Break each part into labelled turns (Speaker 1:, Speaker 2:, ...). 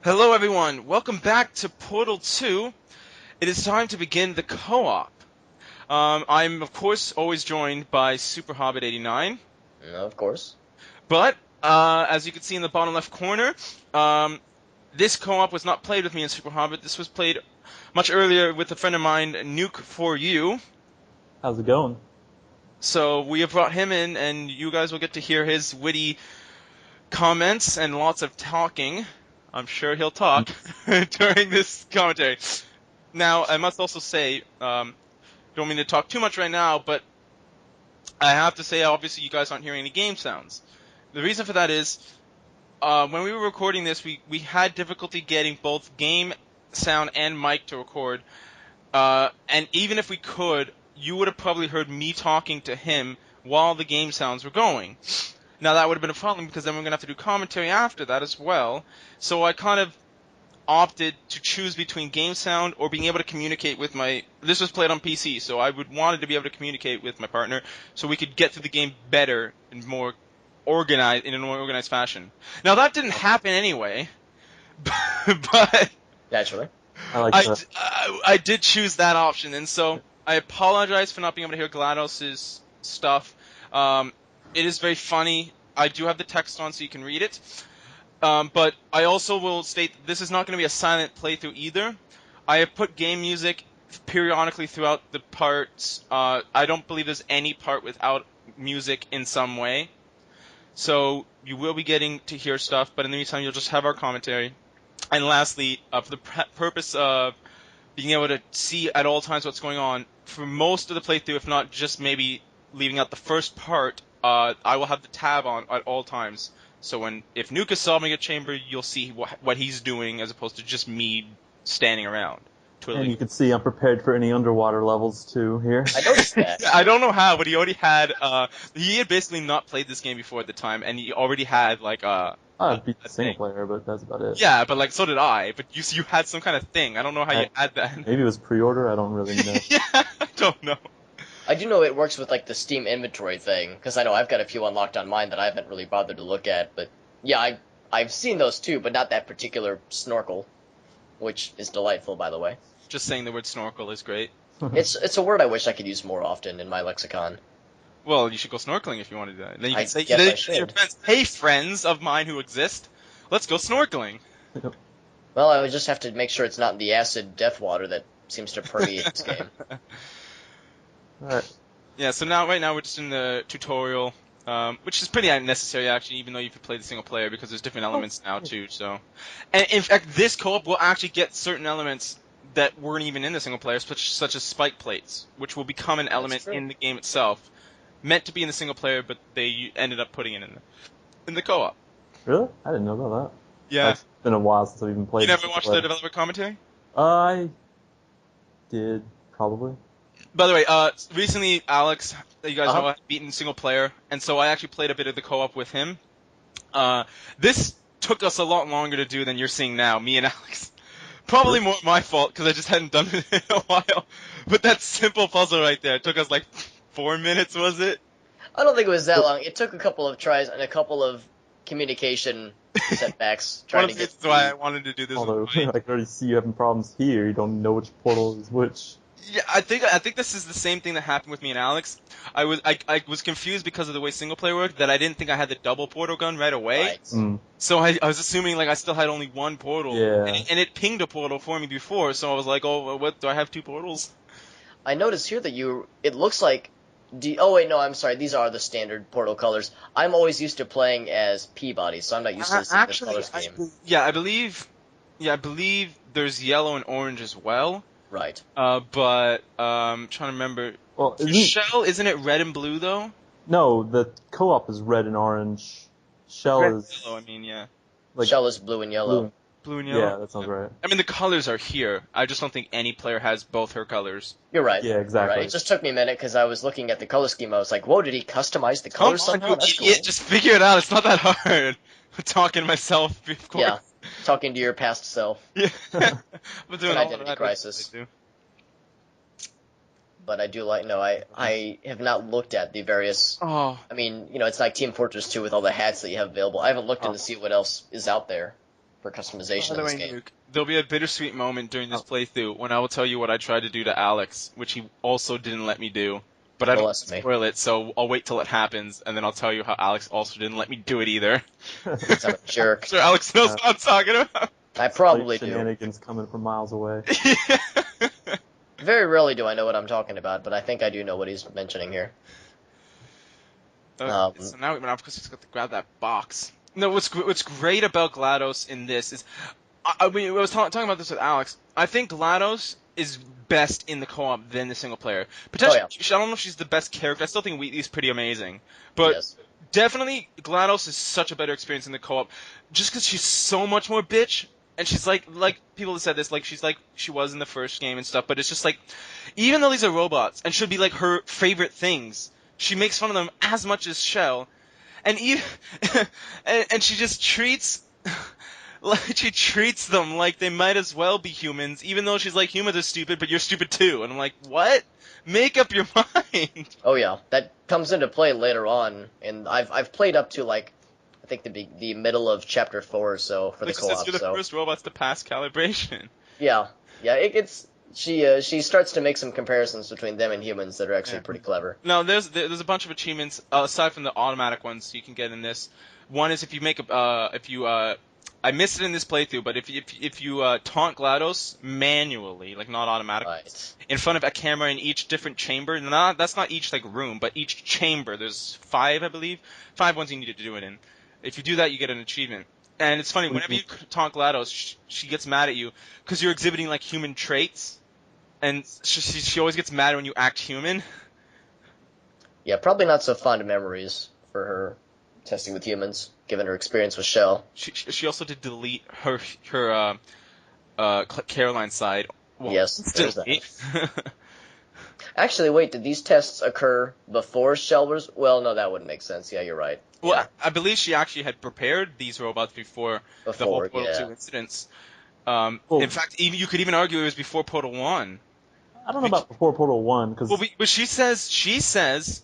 Speaker 1: Hello everyone, welcome back to Portal 2. It is time to begin the co-op. I'm of course always joined by Super Hobbit 89.
Speaker 2: Of course.
Speaker 1: But, as you can see in the bottom left corner, this co-op was not played with me and Super Hobbit. This was played much earlier with a friend of mine, Nukeforyou.
Speaker 3: How's it going?
Speaker 1: So we have brought him in, and you guys will get to hear his witty comments and lots of talking. I'm sure he'll talk during this commentary. Now, I must also say, don't mean to talk too much right now, but I have to say, obviously, you guys aren't hearing any game sounds. The reason for that is, when we were recording this, we had difficulty getting both game sound and mic to record. And even if we could, you would have probably heard me talking to him while the game sounds were going. Now, that would have been a problem because then we're going to have to do commentary after that as well. So I kind of opted to choose between game sound or being able to communicate with this was played on PC, so I wanted to be able to communicate with my partner so we could get through the game better and in a more organized fashion. Now, that didn't happen anyway, but
Speaker 2: Naturally.
Speaker 1: I did choose that option, and so I apologize for not being able to hear Glados' stuff. It is very funny. I do have the text on so you can read it. But I also will state that this is not going to be a silent playthrough either. I have put game music periodically throughout the parts. I don't believe there's any part without music in some way. So you will be getting to hear stuff, but in the meantime, you'll just have our commentary. And lastly, for the purpose of being able to see at all times what's going on, for most of the playthrough, if not just maybe leaving out the first part, I will have the tab on at all times. So if Nuke is solving a chamber, you'll see what he's doing as opposed to just me standing around.
Speaker 3: And you can see I'm prepared for any underwater levels too here.
Speaker 2: I noticed that.
Speaker 1: I don't know how, but he already had, he had basically not played this game before at the time, and he already had
Speaker 3: I beat the single player, but that's about it.
Speaker 1: Yeah, but so did I, but you had some kind of thing. I don't know how you had that.
Speaker 3: Maybe it was pre-order, I don't really know.
Speaker 1: Yeah, I don't know.
Speaker 2: I do know it works with the Steam inventory thing, because I know I've got a few unlocked on mine that I haven't really bothered to look at, but yeah, I've seen those too, but not that particular snorkel, which is delightful, by the way.
Speaker 1: Just saying the word snorkel is great.
Speaker 2: It's a word I wish I could use more often in my lexicon.
Speaker 1: Well, you should go snorkeling if you want to do that. Then you can say,
Speaker 2: I should.
Speaker 1: Your friends, hey friends of mine who exist, let's go snorkeling.
Speaker 2: Well, I would just have to make sure it's not in the acid death water that seems to permeate this game.
Speaker 3: Alright.
Speaker 1: Yeah, so right now we're just in the tutorial, which is pretty unnecessary actually, even though you could play the single player because there's different elements now too. So, and in fact, this co-op will actually get certain elements that weren't even in the single player, such as spike plates, which will become an element in the game itself, meant to be in the single player, but they ended up putting it in the co-op.
Speaker 3: Really? I didn't know about that.
Speaker 1: Yeah.
Speaker 3: It's been a while since I've even played.
Speaker 1: You never watched the developer commentary?
Speaker 3: I did, probably.
Speaker 1: By the way, recently Alex, you guys know, had beaten single player, and so I actually played a bit of the co-op with him. This took us a lot longer to do than you're seeing now, me and Alex. Probably more my fault, because I just hadn't done it in a while. But that simple puzzle right there, it took us 4 minutes, was it?
Speaker 2: I don't think it was that long. It took a couple of tries and a couple of communication setbacks trying to get.
Speaker 1: That's why I wanted to do this.
Speaker 3: Although I can already see you having problems here. You don't know which portal is which.
Speaker 1: Yeah, I think this is the same thing that happened with me and Alex. I was confused because of the way single player worked that I didn't think I had the double portal gun right away.
Speaker 2: Right.
Speaker 1: So I was assuming I still had only one portal.
Speaker 3: Yeah.
Speaker 1: And it pinged a portal for me before, so I was like, oh, what, do I have two portals?
Speaker 2: I noticed here that it looks like. Oh wait, no, I'm sorry. These are the standard portal colors. I'm always used to playing as Peabody, so I'm not used to this color scheme.
Speaker 1: I believe there's yellow and orange as well.
Speaker 2: Right.
Speaker 1: But trying to remember.
Speaker 3: Well,
Speaker 1: Chell, isn't it red and blue though?
Speaker 3: No, the co-op is red and orange. Chell is
Speaker 1: yellow. I mean, yeah.
Speaker 2: Chell is blue and yellow.
Speaker 1: Blue and yellow.
Speaker 3: Yeah, that sounds right.
Speaker 1: I mean, the colors are here. I just don't think any player has both her colors.
Speaker 2: You're right.
Speaker 3: Yeah, exactly.
Speaker 2: You're right. It just took me a minute because I was looking at the color scheme. I was like, "Whoa, did he customize the colors somehow?" That's cool.
Speaker 1: Just figure it out. It's not that hard. I'm talking to myself, of course.
Speaker 2: Yeah, talking to your past self.
Speaker 1: Yeah. I'm doing
Speaker 2: An
Speaker 1: all
Speaker 2: identity
Speaker 1: that
Speaker 2: crisis. But I do I have not looked at the various.
Speaker 1: Oh.
Speaker 2: I mean, it's like Team Fortress 2 with all the hats that you have available. I haven't looked in to see what else is out there. for customization
Speaker 1: By
Speaker 2: in
Speaker 1: the
Speaker 2: this
Speaker 1: way,
Speaker 2: game.
Speaker 1: Nuke, there'll be a bittersweet moment during this playthrough when I will tell you what I tried to do to Alex, which he also didn't let me do. But I don't want
Speaker 2: Bless
Speaker 1: to
Speaker 2: me.
Speaker 1: spoil it, so I'll wait till it happens, and then I'll tell you how Alex also didn't let me do it either.
Speaker 2: Because I'm a jerk.
Speaker 1: Sure, Alex knows what I'm talking about.
Speaker 2: I probably do.
Speaker 3: Shenanigans coming from miles away.
Speaker 2: Very rarely do I know what I'm talking about, but I think I do know what he's mentioning here.
Speaker 1: So now, of course, he's got to grab that box. No, what's great about Glados in this is, I mean, I was talking about this with Alex. I think Glados is best in the co-op than the single player. Potentially,
Speaker 2: Oh,
Speaker 1: I don't know if she's the best character. I still think Wheatley's pretty amazing, but
Speaker 2: Yes.
Speaker 1: definitely Glados is such a better experience in the co-op, just because she's so much more bitch. And she's like people have said this, like she's like she was in the first game and stuff. But it's just like, even though these are robots and should be like her favorite things, she makes fun of them as much as Chell, and even and she just treats like she treats them like they might as well be humans, even though she's like, humans are stupid, but you're stupid too. And I'm like, what? Make up your mind.
Speaker 2: Oh yeah, that comes into play later on, and I've played up to like I think the middle of chapter 4 or so for
Speaker 1: Like
Speaker 2: the
Speaker 1: she says,
Speaker 2: co-op.
Speaker 1: you're the
Speaker 2: So
Speaker 1: first robots to pass calibration.
Speaker 2: yeah, it's she starts to make some comparisons between them and humans that are actually
Speaker 1: Yeah.
Speaker 2: pretty clever.
Speaker 1: Now, there's a bunch of achievements aside from the automatic ones you can get in this. One is if you make I missed it in this playthrough, but if you taunt Glados manually, like not automatically,
Speaker 2: Right.
Speaker 1: in front of a camera in each different chamber. That's not each like room, but each chamber. There's 5, I believe, 5 ones you need to do it in. If you do that, you get an achievement. And it's funny, whenever you taunt Glados, she gets mad at you because you're exhibiting like human traits, and she always gets mad when you act human.
Speaker 2: Yeah, probably not so fond memories for her testing with humans, given her experience with Chell.
Speaker 1: She also did delete her Caroline side. Well,
Speaker 2: Yes, there's
Speaker 1: instantly.
Speaker 2: Actually, wait, did these tests occur before Chell was? Well, no, that wouldn't make sense. Yeah, you're right.
Speaker 1: Well,
Speaker 2: Yeah,
Speaker 1: I believe she actually had prepared these robots before the whole
Speaker 2: before,
Speaker 1: Portal
Speaker 2: yeah.
Speaker 1: 2 incidents.
Speaker 3: Well,
Speaker 1: In fact, you could even argue it was before Portal 1.
Speaker 3: I don't know about before Portal 1, because
Speaker 1: Well, but she says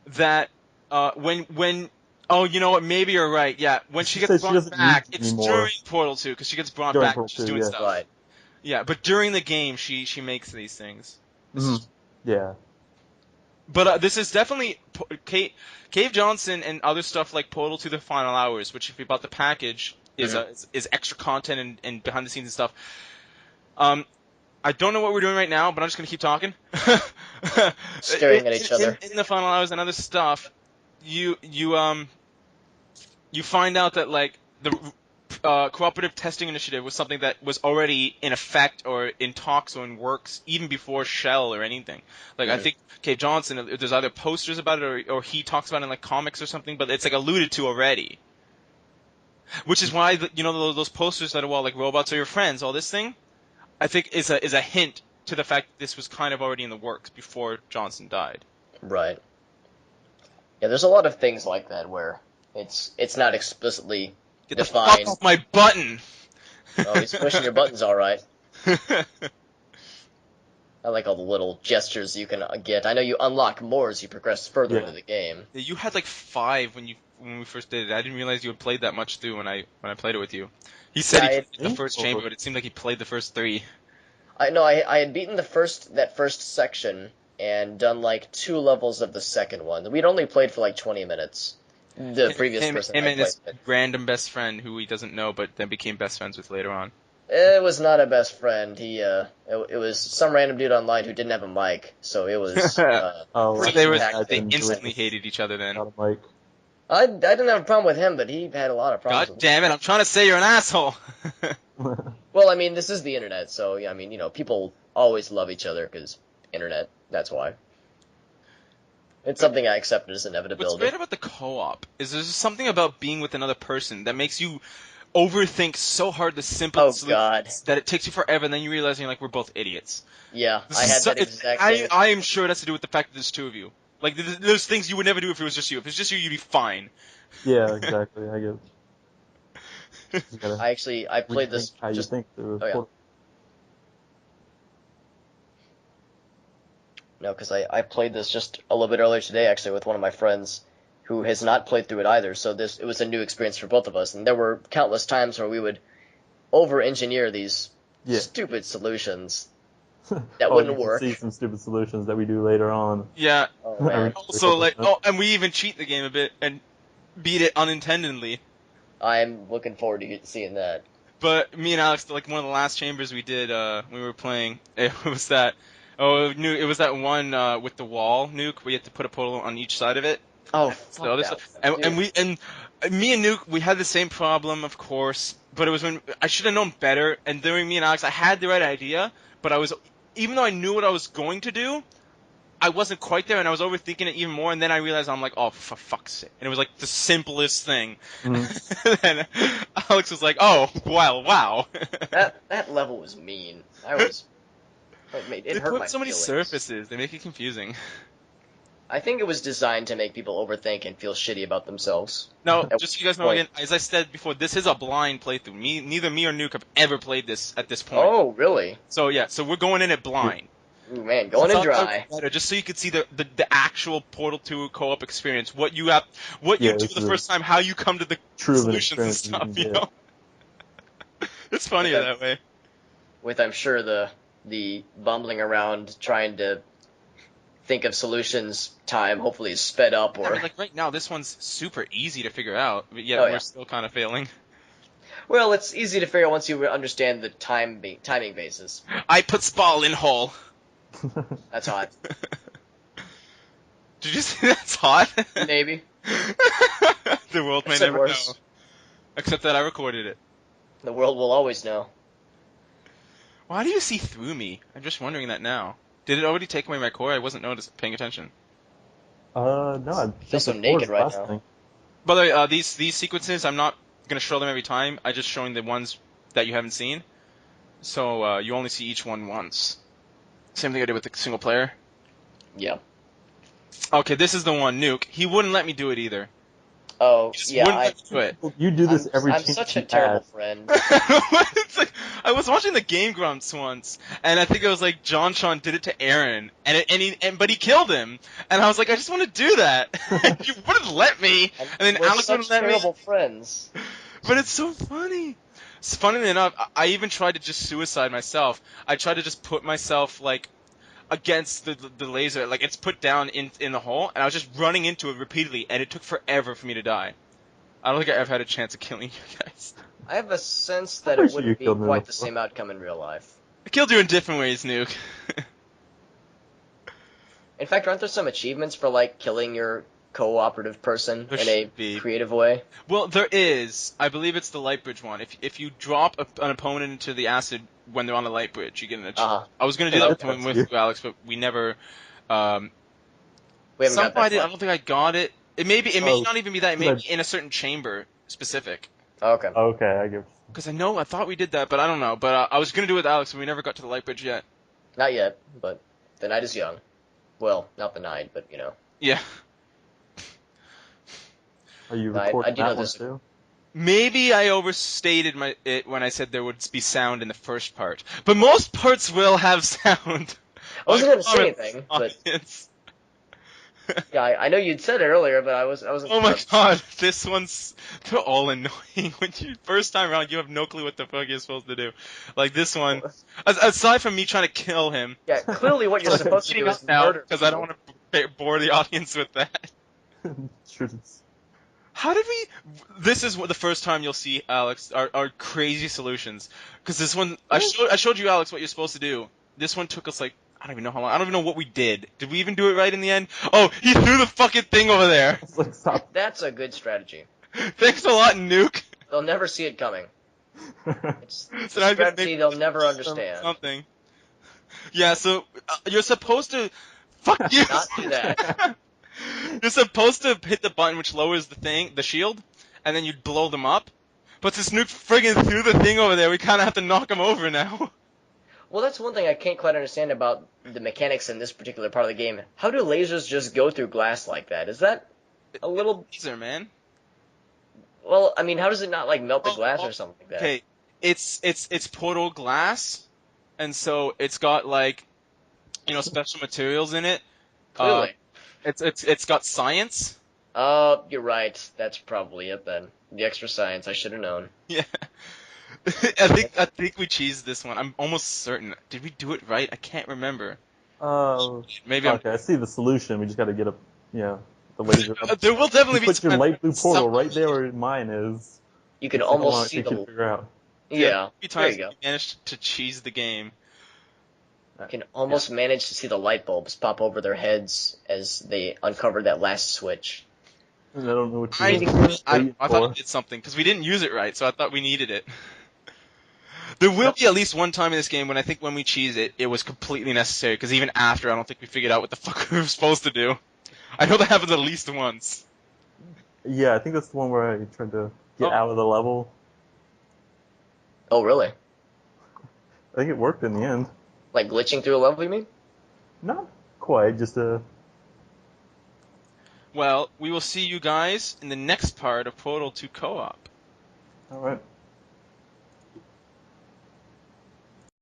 Speaker 1: that when oh, you know what? Maybe you're right. Yeah, when she
Speaker 3: she
Speaker 1: gets
Speaker 3: says she
Speaker 1: brought
Speaker 3: doesn't
Speaker 1: back,
Speaker 3: need
Speaker 1: it's
Speaker 3: anymore
Speaker 1: during Portal 2 because she gets brought
Speaker 3: during
Speaker 1: back.
Speaker 3: Portal
Speaker 1: She's
Speaker 3: 2,
Speaker 1: doing
Speaker 3: yeah.
Speaker 1: stuff.
Speaker 2: Right.
Speaker 1: Yeah, but during the game, she makes these things.
Speaker 3: Yeah.
Speaker 1: But this is definitely Cave Johnson and other stuff like Portal to the Final Hours, which if you bought the package is extra content and behind the scenes and stuff. I don't know what we're doing right now, but I'm just gonna keep talking.
Speaker 2: Staring at each other.
Speaker 1: In the Final Hours and other stuff, you find out that like the cooperative testing initiative was something that was already in effect or in talks or in works even before Shell or anything. Like I think Cave Johnson, there's either posters about it or he talks about it in like comics or something, but it's like alluded to already. Which is why those posters that are all like robots are your friends, all this thing, I think is a hint to the fact that this was kind of already in the works before Johnson died.
Speaker 2: Right. Yeah, there's a lot of things like that where it's not explicitly
Speaker 1: Get the
Speaker 2: defined.
Speaker 1: fuck off my button!
Speaker 2: Oh, he's pushing your buttons all right. I like all the little gestures you can get. I know you unlock more as you progress further into the game.
Speaker 1: You had like 5 when we first did it. I didn't realize you had played that much through when I played it with you. He said he played the first chamber, but it seemed like he played the first 3.
Speaker 2: I had beaten that first section and done like 2 levels of the second one. We'd only played for like 20 minutes. The previous person
Speaker 1: him
Speaker 2: I
Speaker 1: and
Speaker 2: played
Speaker 1: his
Speaker 2: with.
Speaker 1: random best friend who he doesn't know, but then became best friends with later on.
Speaker 2: It was not a best friend. It was some random dude online who didn't have a mic, so it was.
Speaker 1: They instantly hated each other then.
Speaker 2: I didn't have a problem with him, but he had a lot of problems.
Speaker 1: God damn it! I'm trying to say you're an asshole.
Speaker 2: Well, I mean, this is the internet, so yeah, I mean, people always love each other because internet. That's why. It's something I accepted as inevitability.
Speaker 1: What's great about the co-op is there's something about being with another person that makes you overthink so hard the simple solutions that it takes you forever, and then you realize you're like, we're both idiots.
Speaker 2: Yeah, I had that exact same.
Speaker 1: I am sure it has to do with the fact that there's 2 of you. Like, there's things you would never do if it was just you. If it's just you, you'd be fine.
Speaker 3: Yeah, exactly. I get.
Speaker 2: I played this.
Speaker 3: How you think through.
Speaker 2: Oh, yeah. No, because I played this just a little bit earlier today, actually, with one of my friends who has not played through it either. So it was a new experience for both of us, and there were countless times where we would over-engineer these
Speaker 3: Yeah.
Speaker 2: stupid solutions that
Speaker 3: Oh,
Speaker 2: wouldn't
Speaker 3: you can
Speaker 2: work.
Speaker 3: see some stupid solutions that we do later on.
Speaker 1: Yeah.
Speaker 2: Oh
Speaker 3: I
Speaker 2: man.
Speaker 3: mean-
Speaker 1: Also, like, oh, and we even cheat the game a bit and beat it unintendedly.
Speaker 2: I'm looking forward to seeing that.
Speaker 1: But me and Alex, like one of the last chambers we did, when we were playing, it was that. Oh, it was that one with the wall nuke. We had to put a portal on each side of it.
Speaker 2: Oh,
Speaker 1: The
Speaker 2: fuck
Speaker 1: other
Speaker 2: that
Speaker 1: side.
Speaker 2: one,
Speaker 1: And
Speaker 2: dude.
Speaker 1: me and Nuke, we had the same problem, of course. But it was when I should have known better. And during me and Alex, I had the right idea, but even though I knew what I was going to do, I wasn't quite there, and I was overthinking it even more. And then I realized I'm like, oh, for fuck's sake! And it was like the simplest thing. And Alex was like, oh, well, wow.
Speaker 2: That level was mean. It
Speaker 1: They
Speaker 2: hurt
Speaker 1: put
Speaker 2: my
Speaker 1: so many
Speaker 2: feelings.
Speaker 1: surfaces. They make it confusing.
Speaker 2: I think it was designed to make people overthink and feel shitty about themselves.
Speaker 1: Now,
Speaker 2: At
Speaker 1: just so you guys know
Speaker 2: point.
Speaker 1: again, as I said before, this is a blind playthrough. Neither me or Nuke have ever played this at this point.
Speaker 2: Oh, really?
Speaker 1: So yeah, so we're going in it blind.
Speaker 2: Ooh, man, going in dry.
Speaker 1: Just so you could see the actual Portal 2 co-op experience. What you do
Speaker 3: this
Speaker 1: the
Speaker 3: is
Speaker 1: first time, how you come to the
Speaker 3: true of an
Speaker 1: solutions and
Speaker 3: experience you
Speaker 1: stuff,
Speaker 3: can
Speaker 1: you
Speaker 3: get.
Speaker 1: know? It's funnier
Speaker 2: Okay.
Speaker 1: that way.
Speaker 2: With, I'm sure, the bumbling around trying to think of solutions time hopefully is sped up
Speaker 1: I
Speaker 2: or...
Speaker 1: mean, like right now, this one's super easy to figure out, but yet
Speaker 2: Oh, yeah.
Speaker 1: we're still kind of failing.
Speaker 2: Well, it's easy to figure out once you understand the timing basis.
Speaker 1: I put Spall in hole.
Speaker 2: That's hot.
Speaker 1: Did you say that's hot?
Speaker 2: Maybe.
Speaker 1: The world may
Speaker 2: I've said
Speaker 1: never
Speaker 2: worse.
Speaker 1: know. Except that I recorded it.
Speaker 2: The world will always know.
Speaker 1: Why do you see through me? I'm just wondering that now. Did it already take away my core? I wasn't paying attention.
Speaker 3: No, I
Speaker 2: feel
Speaker 3: think
Speaker 2: so
Speaker 3: the
Speaker 2: naked
Speaker 3: floor's
Speaker 2: right
Speaker 3: last
Speaker 2: now.
Speaker 3: thing.
Speaker 1: By the way, these sequences, I'm not gonna show them every time. I just showing the ones that you haven't seen. So you only see each one once. Same thing I did with the single player.
Speaker 2: Yeah.
Speaker 1: Okay, this is the one, Nuke. He wouldn't let me do it either.
Speaker 2: Oh,
Speaker 1: He just
Speaker 2: yeah,
Speaker 1: wouldn't let me do it.
Speaker 3: You do this every
Speaker 2: I'm
Speaker 3: chance
Speaker 2: such a
Speaker 3: you
Speaker 2: terrible
Speaker 3: have.
Speaker 2: friend.
Speaker 1: It's like, I was watching the Game Grumps once, and I think it was like John Sean did it to Aaron, but he killed him, and I was like, I just want to do that. You wouldn't let me, and then
Speaker 2: We're
Speaker 1: Alex
Speaker 2: such
Speaker 1: wouldn't let
Speaker 2: terrible
Speaker 1: me.
Speaker 2: friends.
Speaker 1: But it's so funny. It's funny enough, I even tried to just suicide myself. I tried to just put myself like against the laser, like it's put down in the hole, and I was just running into it repeatedly, and it took forever for me to die. I don't think I ever had a chance of killing you guys.
Speaker 2: I have a sense
Speaker 3: I'm
Speaker 2: that
Speaker 3: pretty
Speaker 2: it
Speaker 3: sure you
Speaker 2: wouldn't be
Speaker 3: killed me
Speaker 2: quite the
Speaker 3: before.
Speaker 2: same outcome in real life.
Speaker 1: I killed you in different ways, Nuke.
Speaker 2: In fact, aren't there some achievements for, like, killing your cooperative person
Speaker 1: There
Speaker 2: in a
Speaker 1: should be.
Speaker 2: creative way?
Speaker 1: Well, there is. I believe it's the light bridge one. If you drop an opponent into the acid when they're on the light bridge, you get an achievement.
Speaker 2: Uh-huh.
Speaker 1: I was gonna do
Speaker 3: Yeah,
Speaker 1: that
Speaker 3: that's
Speaker 1: with
Speaker 3: you.
Speaker 1: Alex, but we never.
Speaker 2: We haven't got
Speaker 1: Somehow I
Speaker 2: that far.
Speaker 1: don't think I got it. It may
Speaker 3: Oh,
Speaker 1: not even be that. It may
Speaker 3: should I-
Speaker 1: be in a certain chamber specific.
Speaker 2: Okay.
Speaker 3: Okay, I get.
Speaker 1: Because I thought we did that, but I don't know. But I was gonna do it with Alex, and we never got to the light bridge yet.
Speaker 2: Not yet, but the night is young. Well, not the night, but, you know.
Speaker 1: Yeah.
Speaker 3: Are you
Speaker 2: I
Speaker 3: recording
Speaker 2: do know
Speaker 3: that one
Speaker 2: this-
Speaker 3: too?
Speaker 1: Maybe I overstated it when I said there would be sound in the first part, but most parts will have sound.
Speaker 2: I wasn't gonna say
Speaker 1: Comment,
Speaker 2: anything, but
Speaker 1: audience.
Speaker 2: yeah, I know you'd said it earlier, but I wasn't.
Speaker 1: Oh my god, this one's, they're all annoying. When you first time around, you have no clue what the fuck you're supposed to do. Like this one, aside from me trying to kill him,
Speaker 2: Yeah, clearly what you're supposed to do is murder
Speaker 1: because I don't want to bore the audience with that.
Speaker 3: Sure, it's-
Speaker 1: How did we? This is the first time you'll see, Alex, our crazy solutions. Because this one, I showed you, Alex, what you're supposed to do. This one took us like, I don't even know how long. I don't even know what we did. Did we even do it right in the end? Oh, he threw the fucking thing over there.
Speaker 3: It's like, stop.
Speaker 2: That's a good strategy.
Speaker 1: Thanks a lot, Nuke.
Speaker 2: They'll never see it coming. It's
Speaker 1: So
Speaker 2: a
Speaker 1: now I gotta
Speaker 2: strategy
Speaker 1: make
Speaker 2: they'll never understand.
Speaker 1: something. Yeah, so you're supposed to. Fuck you.
Speaker 2: Not do that.
Speaker 1: You're supposed to hit the button which lowers the shield, and then you blow them up. But this Nuke friggin' threw the thing over there, we kinda have to knock him over now.
Speaker 2: Well, that's one thing I can't quite understand about the mechanics in this particular part of the game. How do lasers just go through glass like that? Is that a little...
Speaker 1: Laser, man.
Speaker 2: Well, I mean, how does it not, like, melt the glass or something like that?
Speaker 1: Okay, it's portal glass, and so it's got like, special materials in it.
Speaker 2: Clearly.
Speaker 1: It's got science.
Speaker 2: Oh, you're right. That's probably it then. The extra science, I should have known.
Speaker 1: Yeah. I think we cheesed this one. I'm almost certain. Did we do it right? I can't remember. Maybe I'm.
Speaker 3: Okay, I see the solution. We just got to get the laser up.
Speaker 1: There will definitely
Speaker 3: You
Speaker 1: be
Speaker 3: put your
Speaker 1: time
Speaker 3: light blue portal
Speaker 1: some-
Speaker 3: right there where mine is.
Speaker 2: You can
Speaker 3: It's like how long
Speaker 2: almost
Speaker 3: it
Speaker 2: see
Speaker 3: takes you to
Speaker 2: the.
Speaker 3: figure out.
Speaker 2: Yeah,
Speaker 1: Be
Speaker 2: there
Speaker 1: times
Speaker 2: you go.
Speaker 1: we managed to cheese the game.
Speaker 2: You can almost manage to see the light bulbs pop over their heads as they uncover that last switch.
Speaker 3: And I don't know what
Speaker 1: I
Speaker 3: you're waiting
Speaker 1: I thought
Speaker 3: for.
Speaker 1: it did something because we didn't use it right, so I thought we needed it. There will be at least one time in this game when I think when we cheese it, it was completely necessary. Because even after, I don't think we figured out what the fuck we were supposed to do. I know that happens at least once.
Speaker 3: Yeah, I think that's the one where I tried to get
Speaker 1: Oh.
Speaker 3: out of the level.
Speaker 2: Oh, really?
Speaker 3: I think it worked in the end.
Speaker 2: Like glitching through a level, you mean?
Speaker 3: Not quite, just
Speaker 1: Well, we will see you guys in the next part of Portal 2 Co-op.
Speaker 3: Alright.